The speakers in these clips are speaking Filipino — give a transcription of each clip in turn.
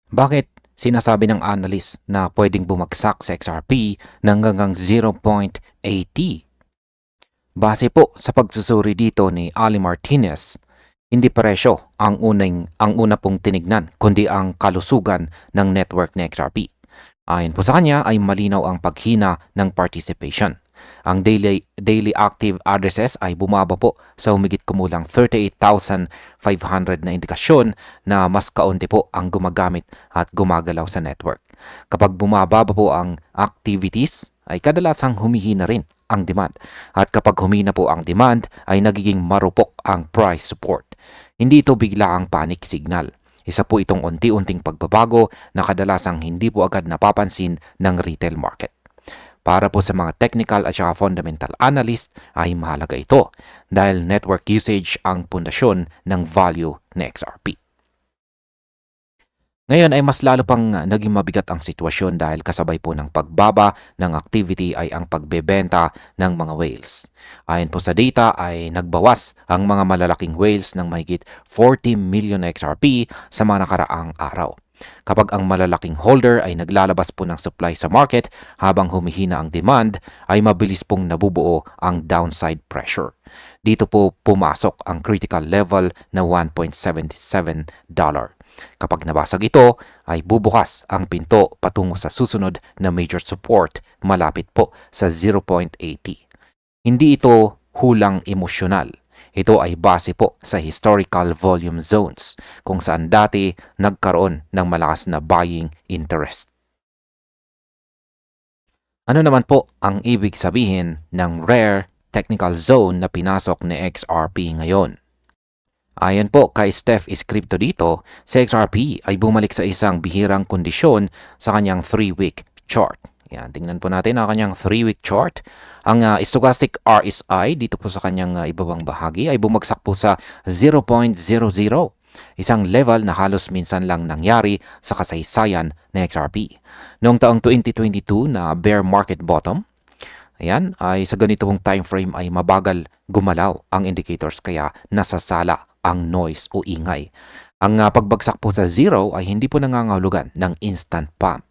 Bakit sinasabi ng analyst na pwedeng bumagsak sa XRP ng hanggang 0.80? Base po sa pagsusuri dito ni Ali Martinez, hindi presyo ang una pong tinignan kundi ang kalusugan ng network ni XRP. Ayon po sa kanya ay malinaw ang paghina ng participation. Ang daily active addresses ay bumaba po sa humigit kumulang 38,500 na indikasyon na mas kaunti po ang gumagamit at gumagalaw sa network. Kapag bumababa po ang activities, ay kadalasang humihina rin ang demand. At kapag humina po ang demand, ay nagiging marupok ang price support. Hindi ito bigla ang panic signal. Isa po itong unti-unting pagbabago na kadalasang hindi po agad napapansin ng retail market. Para po sa mga technical at saka fundamental analyst ay mahalaga ito dahil network usage ang pundasyon ng value ng XRP. Ngayon ay mas lalo pang naging mabigat ang sitwasyon dahil kasabay po ng pagbaba ng activity ay ang pagbebenta ng mga whales. Ayon po sa data ay nagbawas ang mga malalaking whales ng mahigit 40 million XRP sa mga nakaraang araw. Kapag ang malalaking holder ay naglalabas po ng supply sa market habang humihina ang demand, ay mabilis pong nabubuo ang downside pressure. Dito po pumasok ang critical level na $1.77. Kapag nabasag ito, ay bubukas ang pinto patungo sa susunod na major support malapit po sa 0.80. Hindi ito hulang emosyonal. Ito ay base po sa historical volume zones kung saan dati nagkaroon ng malakas na buying interest. Ano naman po ang ibig sabihin ng rare technical zone na pinasok ni XRP ngayon? Ayon po kay Steph Escripto dito, si XRP ay bumalik sa isang bihirang kondisyon sa kanyang 3-week chart. Yan, tingnan po natin ang kanyang 3-week chart. Ang stochastic RSI dito po sa kanyang ibabang bahagi ay bumagsak po sa 0.00. Isang level na halos minsan lang nangyari sa kasaysayan ng XRP. Noong taong 2022 na bear market bottom, ayan, ay sa ganito pong time frame ay mabagal gumalaw ang indicators kaya nasasala ang noise o ingay. Ang pagbagsak po sa zero ay hindi po nangangahulugan ng instant pump.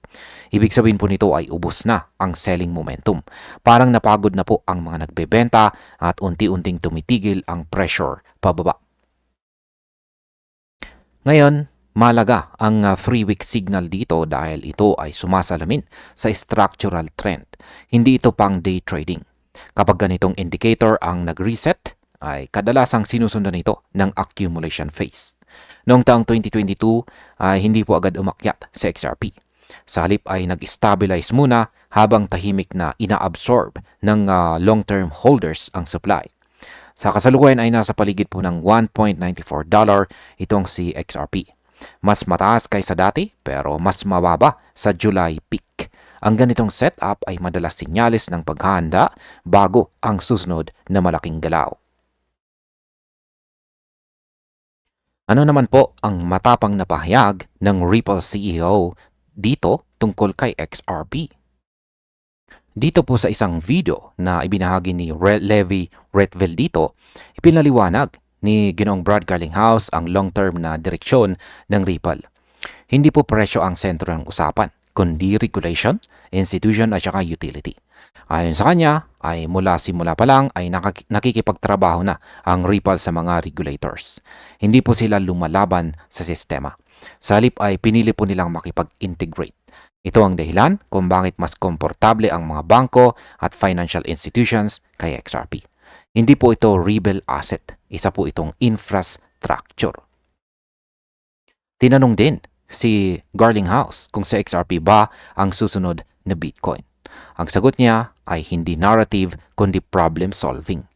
Ibig sabihin po nito ay ubos na ang selling momentum. Parang napagod na po ang mga nagbebenta at unti-unting tumitigil ang pressure pababa. Ngayon, malaga ang 3-week signal dito dahil ito ay sumasalamin sa structural trend. Hindi ito pang day trading. Kapag ganitong indicator ang nag-reset, ay kadalasang sinusundan ito ng accumulation phase. Noong taong 2022 ay hindi po agad umakyat sa XRP. Sa halip ay nag-stabilize muna habang tahimik na ina-absorb ng long-term holders ang supply. Sa kasalukuyan ay nasa paligid po ng $1.94 itong si XRP. Mas mataas kaysa dati pero mas mababa sa July peak. Ang ganitong setup ay madalas sinyalis ng paghahanda bago ang susunod na malaking galaw. Ano naman po ang matapang na pahayag ng Ripple CEO dito tungkol kay XRP? Dito po sa isang video na ibinahagi ni Levi Retville dito, ipinaliwanag ni Ginoong Brad Garlinghouse ang long-term na direksyon ng Ripple. Hindi po presyo ang sentro ng usapan, kundi regulation, institution at saka utility. Ayon sa kanya, ay mula simula pa lang ay nakikipagtrabaho na ang Ripple sa mga regulators. Hindi po sila lumalaban sa sistema. Sa halip ay pinili po nilang makipag-integrate. Ito ang dahilan kung bakit mas komportable ang mga bangko at financial institutions kay XRP. Hindi po ito rebel asset, isa po itong infrastructure. Tinanong din si Garlinghouse kung sa XRP ba ang susunod na Bitcoin. Ang sagot niya ay hindi narrative kundi problem solving.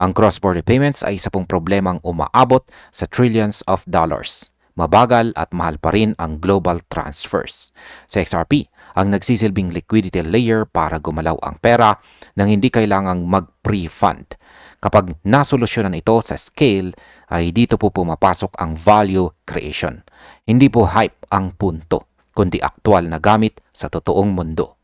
Ang cross-border payments ay isa pong problemang umaabot sa trillions of dollars. Mabagal at mahal pa rin ang global transfers. Sa XRP, ang nagsisilbing liquidity layer para gumalaw ang pera nang hindi kailangang mag-pre-fund. Kapag nasolusyonan ito sa scale, ay dito po pumapasok ang value creation. Hindi po hype ang punto, kundi aktual na gamit sa totoong mundo.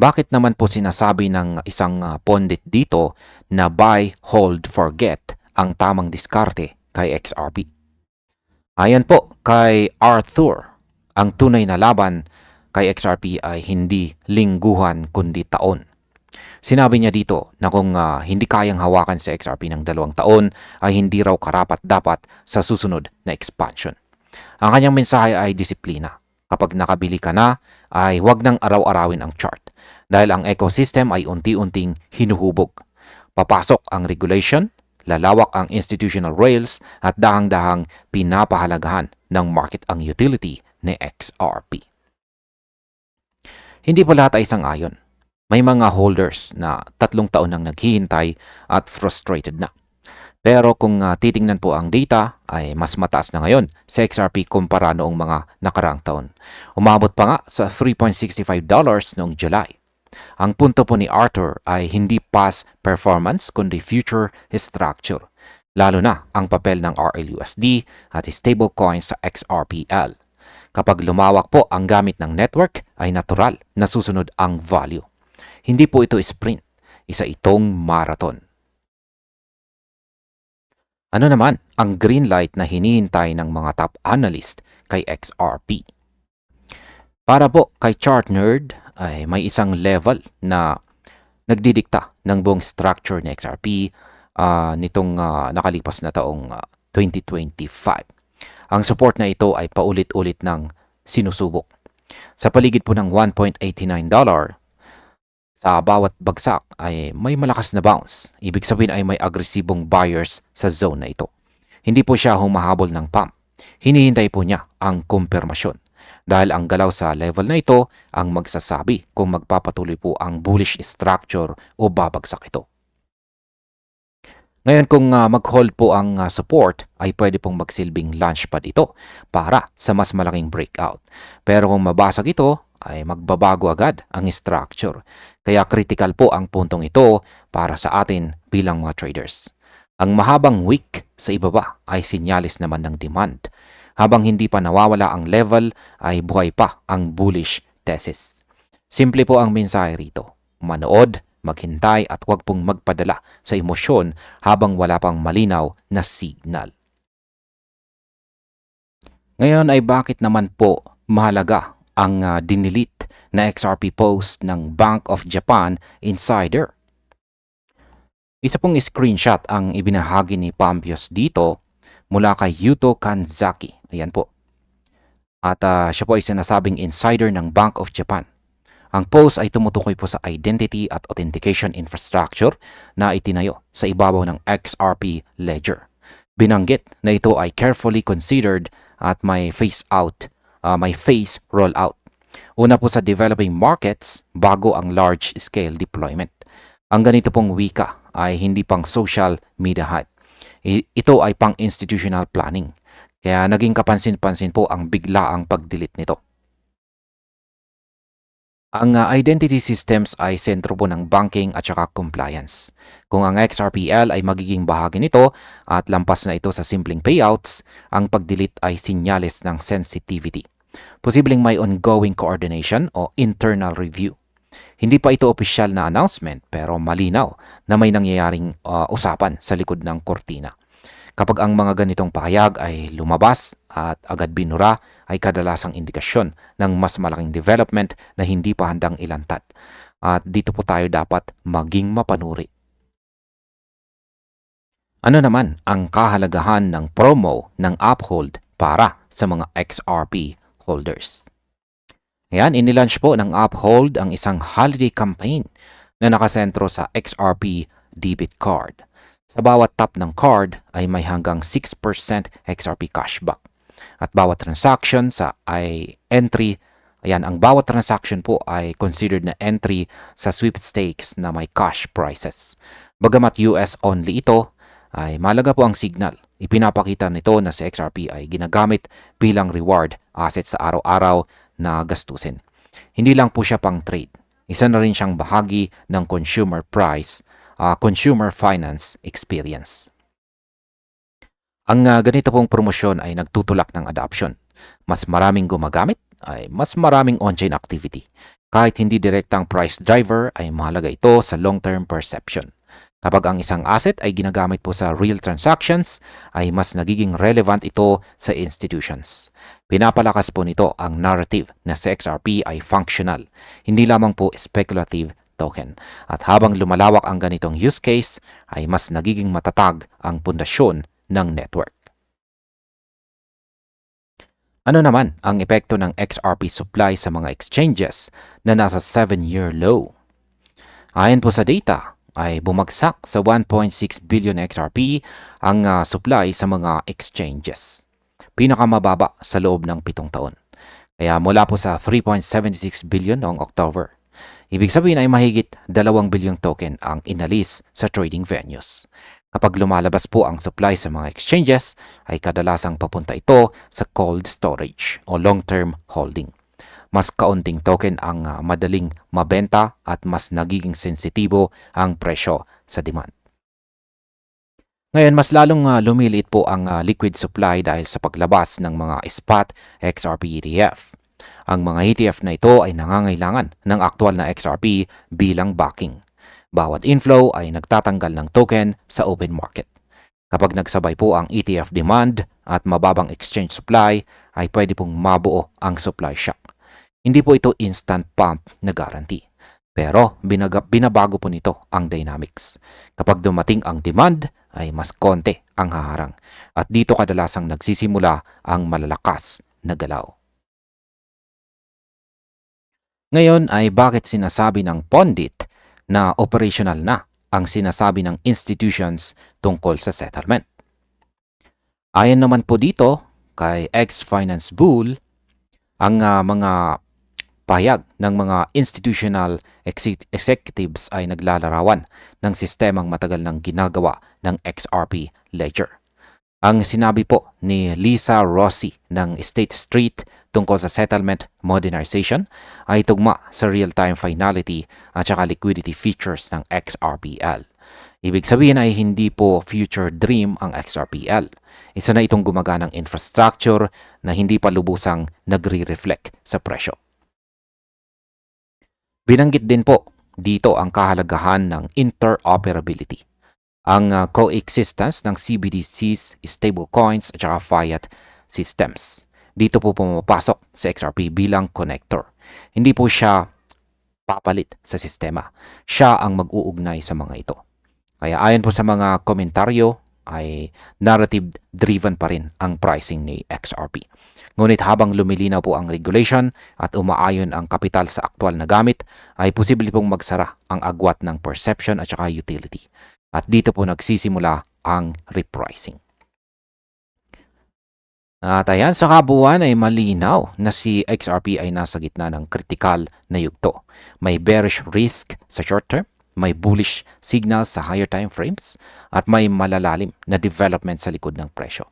Bakit naman po sinasabi ng isang pundit dito na buy, hold, forget ang tamang diskarte kay XRP? Ayon po kay Arthur, ang tunay na laban kay XRP ay hindi lingguhan kundi taon. Sinabi niya dito na kung hindi kayang hawakan si XRP ng 2 taon ay hindi raw karapat-dapat sa susunod na expansion. Ang kanyang mensahe ay disiplina. Kapag nakabili ka na, ay huwag nang araw-arawin ang chart dahil ang ecosystem ay unti-unting hinuhubog. Papasok ang regulation, lalawak ang institutional rails at dahang-dahang pinapahalagahan ng market ang utility ni XRP. Hindi po lahat ay sang-ayon. May mga holders na 3 taon nang naghihintay at frustrated na. Pero kung titingnan po ang data ay mas mataas na ngayon sa XRP kumpara noong mga nakaraang taon. Umabot pa nga sa $3.65 noong July. Ang punto po ni Arthur ay hindi past performance kundi future structure. Lalo na ang papel ng RLUSD at stablecoins sa XRPL. Kapag lumawak po ang gamit ng network ay natural na susunod ang value. Hindi po ito sprint, isa itong marathon. Ano naman ang green light na hinihintay ng mga top analyst kay XRP? Para po kay Chart Nerd ay may isang level na nagdidikta ng buong structure ni XRP nitong nakalipas na taong 2025. Ang support na ito ay paulit-ulit ng sinusubok. Sa paligid po ng $1.89, sa bawat bagsak ay may malakas na bounce. Ibig sabihin ay may agresibong buyers sa zone na ito. Hindi po siya humahabol ng pump. Hinihintay po niya ang kumpirmasyon. Dahil ang galaw sa level na ito ang magsasabi kung magpapatuloy po ang bullish structure o babagsak ito. Ngayon kung mag-hold po ang support ay pwede pong magsilbing launchpad ito para sa mas malaking breakout. Pero kung mabasag ito ay magbabago agad ang structure. Kaya critical po ang puntong ito para sa atin bilang mga traders. Ang mahabang wick sa ibaba ay sinyalis naman ng demand. Habang hindi pa nawawala ang level ay buhay pa ang bullish thesis. Simple po ang mensahe rito. Manood, maghintay at huwag pong magpadala sa emosyon habang wala pang malinaw na signal. Ngayon ay bakit naman po mahalaga ang dinilit na XRP post ng Bank of Japan Insider? Isa pong screenshot ang ibinahagi ni Pampios dito mula kay Yuto Kanzaki. Ayan po. At siya po ay sinasabing insider ng Bank of Japan. Ang post ay tumutukoy po sa identity at authentication infrastructure na itinayo sa ibabaw ng XRP Ledger. Binanggit na ito ay carefully considered at may phase rollout. Una po sa developing markets bago ang large-scale deployment. Ang ganito pong wika ay hindi pang social media hype. Ito ay pang institutional planning. Kaya naging kapansin-pansin po ang biglaang pag-delete nito. Ang identity systems ay sentro po ng banking at saka compliance. Kung ang XRPL ay magiging bahagi nito at lampas na ito sa simpleng payouts, ang pag-delete ay sinyales ng sensitivity. Posibleng may ongoing coordination o internal review. Hindi pa ito opisyal na announcement pero malinaw na may nangyayaring usapan sa likod ng kortina. Kapag ang mga ganitong pahayag ay lumabas at agad binura ay kadalasang indikasyon ng mas malaking development na hindi pa handang ilantad. At dito po tayo dapat maging mapanuri. Ano naman ang kahalagahan ng promo ng Uphold para sa mga XRP holders? Ayan, inilaunch po ng Uphold ang isang holiday campaign na nakasentro sa XRP debit card. Sa bawat tap ng card ay may hanggang 6% XRP cashback. At bawat transaction ang bawat transaction po ay considered na entry sa sweepstakes na may cash prizes. Bagamat US only ito, ay malaga po ang signal. Ipinapakita nito na si XRP ay ginagamit bilang reward asset sa araw-araw na gastusin. Hindi lang po siya pang trade. Isa na rin siyang bahagi ng consumer finance experience. Ang ganito pong promosyon ay nagtutulak ng adoption. Mas maraming gumagamit ay mas maraming on-chain activity. Kahit hindi direktang price driver ay mahalaga ito sa long-term perception. Kapag ang isang asset ay ginagamit po sa real transactions, ay mas nagiging relevant ito sa institutions. Pinapalakas po nito ang narrative na si XRP ay functional, hindi lamang po speculative token. At habang lumalawak ang ganitong use case, ay mas nagiging matatag ang pundasyon ng network. Ano naman ang epekto ng XRP supply sa mga exchanges na nasa 7-year low? Ayon po sa data, ay bumagsak sa 1.6 billion XRP ang supply sa mga exchanges. Pinakamababa sa loob ng 7 taon. Kaya mula po sa 3.76 billion noong October. Ibig sabihin ay mahigit 2 bilyong token ang inalis sa trading venues. Kapag lumalabas po ang supply sa mga exchanges, ay kadalasang papunta ito sa cold storage o long-term holding. Mas kaunting token ang madaling mabenta at mas nagiging sensitibo ang presyo sa demand. Ngayon, mas lalong lumiliit po ang liquid supply dahil sa paglabas ng mga spot XRP ETF. Ang mga ETF na ito ay nangangailangan ng aktual na XRP bilang backing. Bawat inflow ay nagtatanggal ng token sa open market. Kapag nagsabay po ang ETF demand at mababang exchange supply, ay pwede pong mabuo ang supply shock. Hindi po ito instant pump na guarantee. Pero binabago po nito ang dynamics. Kapag dumating ang demand, ay mas konti ang haharang. At dito kadalasang nagsisimula ang malalakas na galaw. Ngayon ay bakit sinasabi ng pundit na operational na ang sinasabi ng institutions tungkol sa settlement? Ayon naman po dito kay X-Finance Bull, ang mga pahayag ng mga institutional executives ay naglalarawan ng sistemang matagal nang ginagawa ng XRP Ledger. Ang sinabi po ni Lisa Rossi ng State Street tungkol sa settlement modernization ay tugma sa real-time finality at saka liquidity features ng XRPL. Ibig sabihin ay hindi po future dream ang XRPL. Isa na itong gumaganang infrastructure na hindi pa lubusang nagre-reflect sa presyo. Binanggit din po dito ang kahalagahan ng interoperability. Ang coexistence ng CBDCs, stablecoins at saka fiat systems. Dito po pumapasok sa XRP bilang connector. Hindi po siya papalit sa sistema. Siya ang mag-uugnay sa mga ito. Kaya ayon po sa mga komentaryo, ay narrative-driven pa rin ang pricing ni XRP. Ngunit habang lumilinaw po ang regulation at umaayon ang kapital sa aktwal na gamit, ay posible pong magsara ang agwat ng perception at saka utility. At dito po nagsisimula ang repricing. At ayan, sa kabuuan ay malinaw na si XRP ay nasa gitna ng kritikal na yugto. May bearish risk sa short term, may bullish signals sa higher time frames, at may malalalim na development sa likod ng presyo.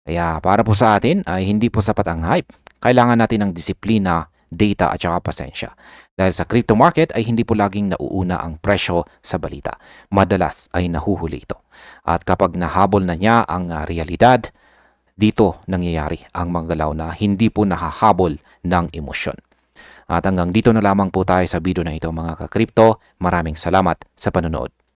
Kaya para po sa atin ay hindi po sapat ang hype. Kailangan natin ng disiplina, data at saka pasensya. Dahil sa crypto market ay hindi po laging nauuna ang presyo sa balita. Madalas ay nahuhuli ito. At kapag nahabol na niya ang realidad, dito nangyayari ang mga galaw na hindi po nahahabol ng emosyon. At hanggang dito na lamang po tayo sa video na ito mga ka-crypto. Maraming salamat sa panonood.